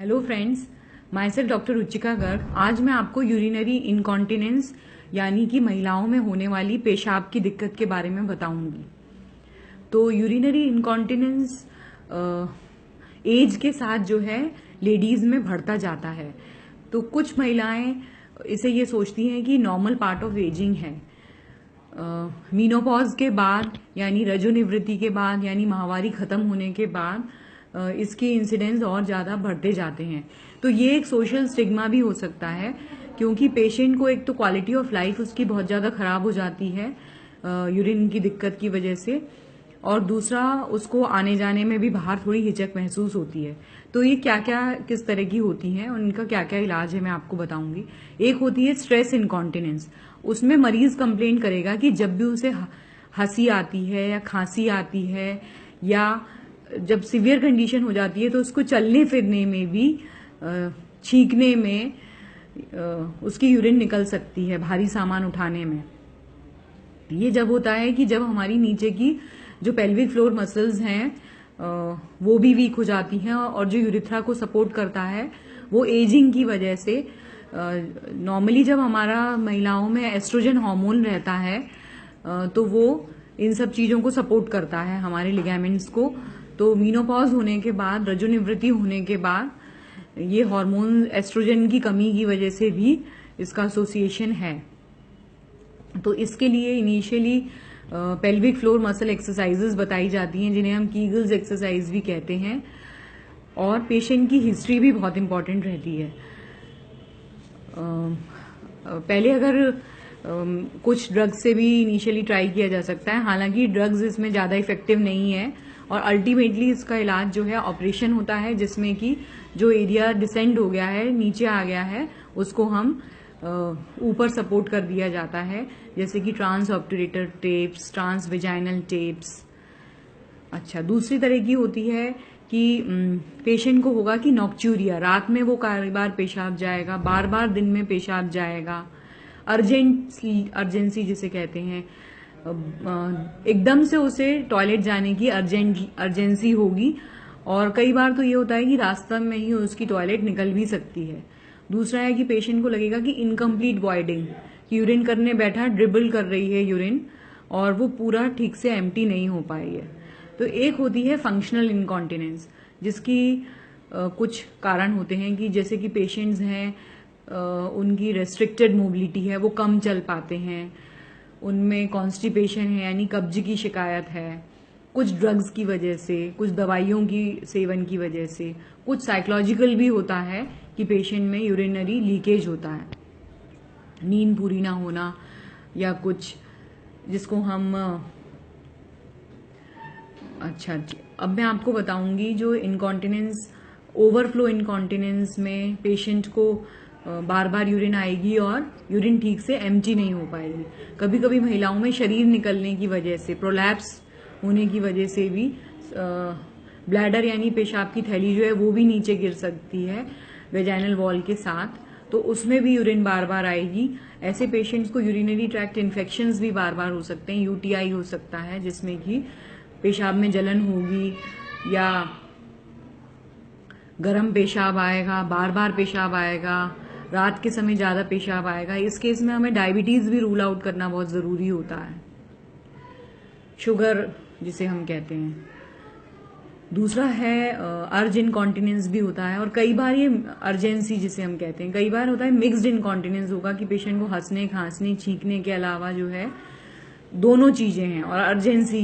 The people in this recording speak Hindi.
Hello friends, my self doctor Ruchika Garg. आज मैं आपको यूरिनरी इनकॉन्टिनेंस यानी कि महिलाओं में होने वाली पेशाब की दिक्कत के बारे में बताऊंगी। तो यूरिनरी इनकॉन्टिनेंस एज के साथ जो है लेडीज में बढ़ता जाता है। तो कुछ महिलाएं इसे ये सोचती हैं कि नॉर्मल पार्ट ऑफ एजिंग है। मीनोपॉज के बाद यानी रजोनिवृत्ति के बाद यानी माहवारी खत्म होने के बाद इसके इंसिडेंस और ज़्यादा बढ़ते जाते हैं। तो ये एक सोशल स्टिग्मा भी हो सकता है, क्योंकि पेशेंट को एक तो क्वालिटी ऑफ लाइफ उसकी बहुत ज़्यादा खराब हो जाती है यूरिन की दिक्कत की वजह से, और दूसरा उसको आने जाने में भी बाहर थोड़ी हिचक महसूस होती है। तो ये क्या क्या किस तरह की होती हैं और इनका क्या क्या इलाज है मैं आपको बताऊंगी। एक होती है स्ट्रेस इनकॉन्टिनेंस। उसमें मरीज कंप्लेन करेगा कि जब भी उसे हंसी आती है या खांसी आती है या जब सीवियर कंडीशन हो जाती है तो उसको चलने फिरने में भी छींकने में उसकी यूरिन निकल सकती है, भारी सामान उठाने में। ये जब होता है कि जब हमारी नीचे की जो पेल्विक फ्लोर मसल्स हैं वो भी वीक हो जाती हैं, और जो यूरिथ्रा को सपोर्ट करता है वो एजिंग की वजह से नॉर्मली जब हमारा महिलाओं में एस्ट्रोजन हार्मोन रहता है तो वो इन सब चीजों को सपोर्ट करता है, हमारे लिगामेंट्स को। तो मीनोपॉज होने के बाद, रजोनिवृत्ति होने के बाद ये हार्मोन एस्ट्रोजन की कमी की वजह से भी इसका एसोसिएशन है। तो इसके लिए initially pelvic floor muscle exercises बताई जाती हैं, जिन्हें हम कीगल्स एक्सरसाइज भी कहते हैं। और पेशेंट की हिस्ट्री भी बहुत इंपॉर्टेंट रहती है। पहले अगर कुछ ड्रग्स से भी इनिशियली ट्राई किया जा सकता है, हालांकि ड्रग्स इसमें ज्यादा इफेक्टिव नहीं है, और अल्टीमेटली इसका इलाज जो है ऑपरेशन होता है, जिसमें कि जो एरिया डिसेंड हो गया है, नीचे आ गया है, उसको हम ऊपर सपोर्ट कर दिया जाता है, जैसे कि trans obturator tapes, trans vaginal tapes. अच्छा, दूसरी तरह की होती है कि पेशेंट को होगा कि नॉक्चूरिया, रात में वो कई बार पेशाब जाएगा, बार बार दिन में पेशाब जाएगा, अर्जेंसी जिसे कहते हैं, एकदम से उसे टॉयलेट जाने की अर्जेंसी होगी, और कई बार तो ये होता है कि रास्ते में ही उसकी टॉयलेट निकल भी सकती है। दूसरा है कि पेशेंट को लगेगा कि इनकम्प्लीट वॉइडिंग, कि यूरिन करने बैठा, ड्रिबल कर रही है यूरिन और वो पूरा ठीक से एम्प्टी नहीं हो पाई है। तो एक होती है फंक्शनल इनकॉन्टिनेंस, जिसकी कुछ कारण होते हैं कि जैसे कि पेशेंट्स हैं उनकी रेस्ट्रिक्टेड मोबिलिटी है, वो कम चल पाते हैं, उनमें कॉन्स्टिपेशन है यानी कब्ज की शिकायत है, कुछ ड्रग्स की वजह से, कुछ दवाइयों की सेवन की वजह से, कुछ साइकोलॉजिकल भी होता है कि पेशेंट में यूरिनरी लीकेज होता है, नींद पूरी ना होना या कुछ, जिसको हम अच्छा, अब मैं आपको बताऊंगी जो इनकॉन्टिनेंस, ओवरफ्लो इनकॉन्टिनेंस में पेशेंट को बार बार यूरिन आएगी और यूरिन ठीक से एम्प्टी नहीं हो पाएगी। कभी कभी महिलाओं में शरीर निकलने की वजह से, प्रोलैप्स होने की वजह से भी ब्लैडर यानी पेशाब की थैली जो है वो भी नीचे गिर सकती है वेजाइनल वॉल के साथ, तो उसमें भी यूरिन बार बार आएगी। ऐसे पेशेंट्स को यूरिनरी ट्रैक्ट इन्फेक्शंस भी बार बार हो सकते हैं, यूटीआई हो सकता है, जिसमें कि पेशाब में जलन होगी या गर्म पेशाब आएगा, बार बार पेशाब आएगा, रात के समय ज्यादा पेशाब आएगा। इस केस में हमें डायबिटीज भी रूल आउट करना बहुत जरूरी होता है, शुगर जिसे हम कहते हैं। दूसरा है अर्ज इनकॉन्टिनेंस भी होता है, और कई बार ये अर्जेंसी जिसे हम कहते हैं, कई बार होता है मिक्स्ड इनकॉन्टिनेंस होगा कि पेशेंट को हंसने, खांसने, छींकने के अलावा जो है दोनों चीजें हैं, और अर्जेंसी